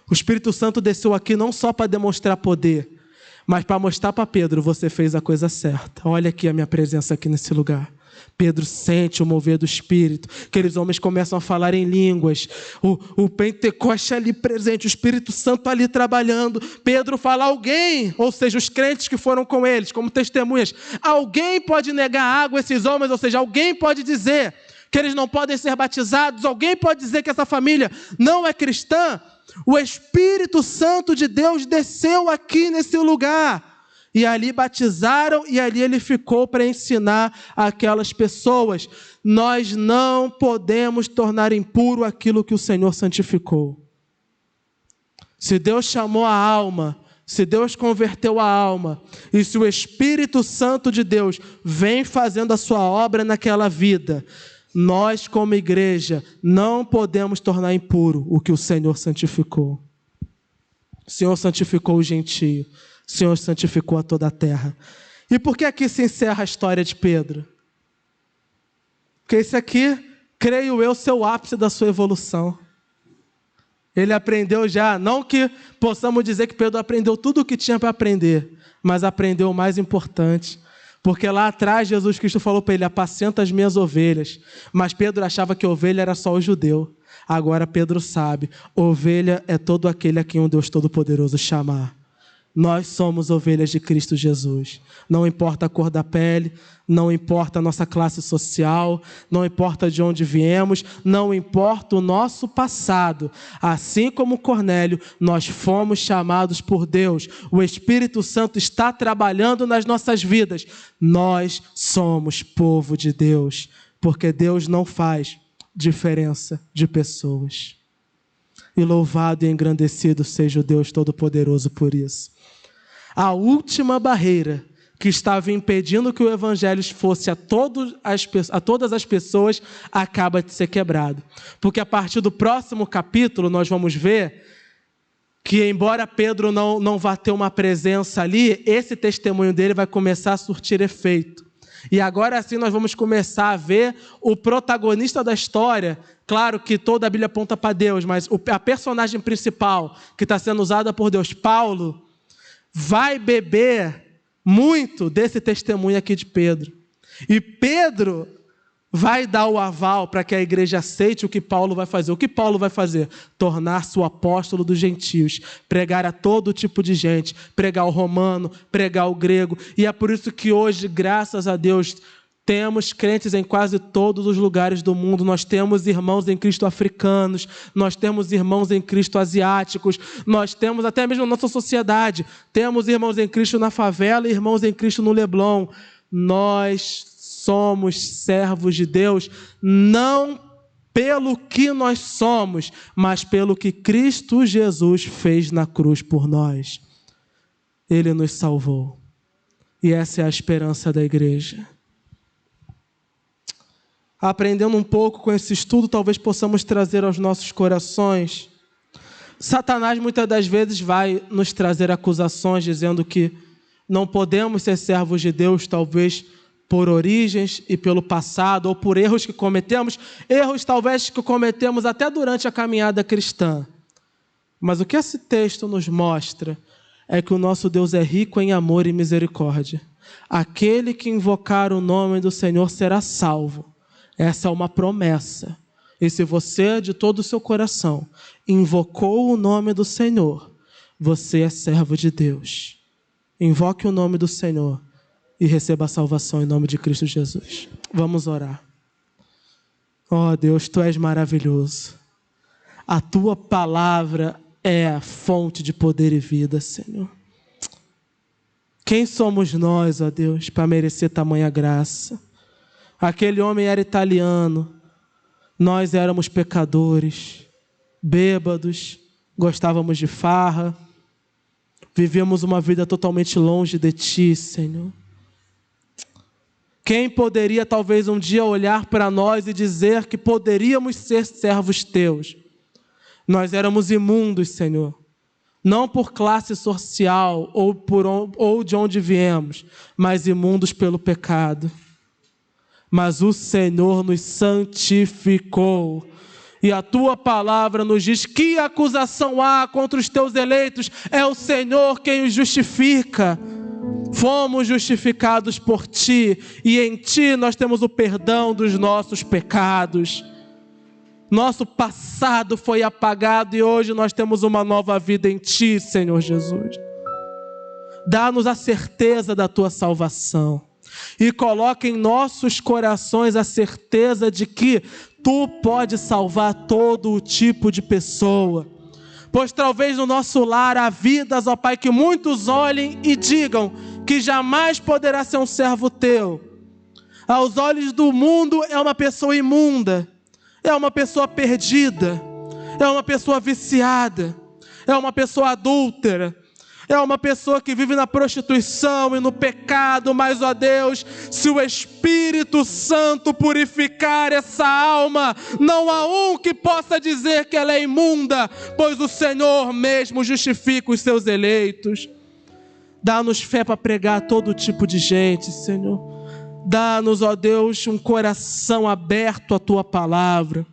O Espírito Santo desceu aqui não só para demonstrar poder, mas para mostrar para Pedro, você fez a coisa certa. Olha aqui a minha presença aqui nesse lugar. Pedro sente o mover do Espírito. Aqueles homens começam a falar em línguas. O Pentecoste ali presente, o Espírito Santo ali trabalhando. Pedro fala, alguém, ou seja, os crentes que foram com eles, como testemunhas, alguém pode negar água a esses homens, ou seja, alguém pode dizer que eles não podem ser batizados, alguém pode dizer que essa família não é cristã. O Espírito Santo de Deus desceu aqui nesse lugar. E ali batizaram e ali ele ficou para ensinar aquelas pessoas. Nós não podemos tornar impuro aquilo que o Senhor santificou. Se Deus chamou a alma, se Deus converteu a alma, e se o Espírito Santo de Deus vem fazendo a sua obra naquela vida, nós como igreja não podemos tornar impuro o que o Senhor santificou. O Senhor santificou o gentio. O Senhor santificou a toda a terra. E por que aqui se encerra a história de Pedro? Porque esse aqui, creio eu, ser o ápice da sua evolução. Ele aprendeu já, não que possamos dizer que Pedro aprendeu tudo o que tinha para aprender, mas aprendeu o mais importante. Porque lá atrás Jesus Cristo falou para ele, apacenta as minhas ovelhas. Mas Pedro achava que ovelha era só o judeu. Agora Pedro sabe, ovelha é todo aquele a quem um Deus Todo-Poderoso chamar. Nós somos ovelhas de Cristo Jesus. Não importa a cor da pele, não importa a nossa classe social, não importa de onde viemos, não importa o nosso passado. Assim como Cornélio, nós fomos chamados por Deus. O Espírito Santo está trabalhando nas nossas vidas. Nós somos povo de Deus, porque Deus não faz diferença de pessoas. E louvado e engrandecido seja o Deus Todo-Poderoso por isso. A última barreira que estava impedindo que o Evangelho fosse a todas as pessoas acaba de ser quebrado. Porque a partir do próximo capítulo nós vamos ver que, embora Pedro não vá ter uma presença ali, esse testemunho dele vai começar a surtir efeito. E agora sim nós vamos começar a ver o protagonista da história. Claro que toda a Bíblia aponta para Deus, mas a personagem principal que está sendo usada por Deus, Paulo, vai beber muito desse testemunho aqui de Pedro. E Pedro vai dar o aval para que a igreja aceite o que Paulo vai fazer. O que Paulo vai fazer? Tornar-se o apóstolo dos gentios, pregar a todo tipo de gente, pregar o romano, pregar o grego. E é por isso que hoje, graças a Deus, temos crentes em quase todos os lugares do mundo. Nós temos irmãos em Cristo africanos, nós temos irmãos em Cristo asiáticos, nós temos até mesmo na nossa sociedade, temos irmãos em Cristo na favela e irmãos em Cristo no Leblon. Nós somos servos de Deus, não pelo que nós somos, mas pelo que Cristo Jesus fez na cruz por nós. Ele nos salvou. E essa é a esperança da igreja. Aprendendo um pouco com esse estudo, talvez possamos trazer aos nossos corações. Satanás muitas das vezes vai nos trazer acusações dizendo que não podemos ser servos de Deus, talvez por origens e pelo passado, ou por erros que cometemos, erros talvez que cometemos até durante a caminhada cristã. Mas o que esse texto nos mostra é que o nosso Deus é rico em amor e misericórdia. Aquele que invocar o nome do Senhor será salvo. Essa é uma promessa. E se você, de todo o seu coração, invocou o nome do Senhor, você é servo de Deus. Invoque o nome do Senhor e receba a salvação em nome de Cristo Jesus. Vamos orar. Ó Deus, Tu és maravilhoso. A Tua palavra é a fonte de poder e vida, Senhor. Quem somos nós, ó Deus, para merecer tamanha graça? Aquele homem era italiano, nós éramos pecadores, bêbados, gostávamos de farra, vivíamos uma vida totalmente longe de Ti, Senhor. Quem poderia talvez um dia olhar para nós e dizer que poderíamos ser servos Teus? Nós éramos imundos, Senhor, não por classe social ou de onde viemos, mas imundos pelo pecado. Mas o Senhor nos santificou E a tua palavra nos diz: que acusação há contra os teus eleitos? É o Senhor quem os justifica. Fomos justificados por ti, e em ti nós temos o perdão dos nossos pecados. Nosso passado foi apagado e hoje nós temos uma nova vida em ti, Senhor Jesus. Dá-nos a certeza da tua salvação e coloca em nossos corações a certeza de que tu podes salvar todo o tipo de pessoa. Pois talvez no nosso lar há vidas, ó Pai, que muitos olhem e digam que jamais poderá ser um servo teu. Aos olhos do mundo é uma pessoa imunda, é uma pessoa perdida, é uma pessoa viciada, é uma pessoa adúltera, é uma pessoa que vive na prostituição e no pecado. Mas, ó Deus, se o Espírito Santo purificar essa alma, não há um que possa dizer que ela é imunda, pois o Senhor mesmo justifica os seus eleitos. Dá-nos fé para pregar a todo tipo de gente, Senhor. Dá-nos, ó Deus, um coração aberto à tua palavra.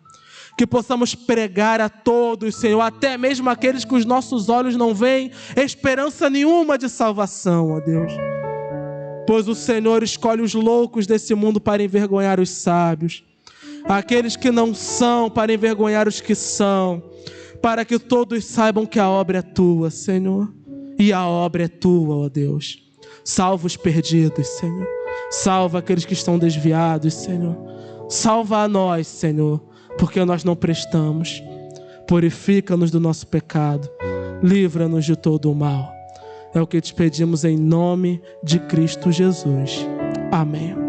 Que possamos pregar a todos, Senhor, até mesmo aqueles que os nossos olhos não veem esperança nenhuma de salvação, ó Deus. Pois o Senhor escolhe os loucos desse mundo para envergonhar os sábios, aqueles que não são para envergonhar os que são, para que todos saibam que a obra é tua, Senhor, e a obra é tua, ó Deus. Salva os perdidos, Senhor. Salva aqueles que estão desviados, Senhor. Salva a nós, Senhor, porque nós não prestamos. Purifica-nos do nosso pecado, livra-nos de todo o mal. É o que te pedimos em nome de Cristo Jesus. Amém.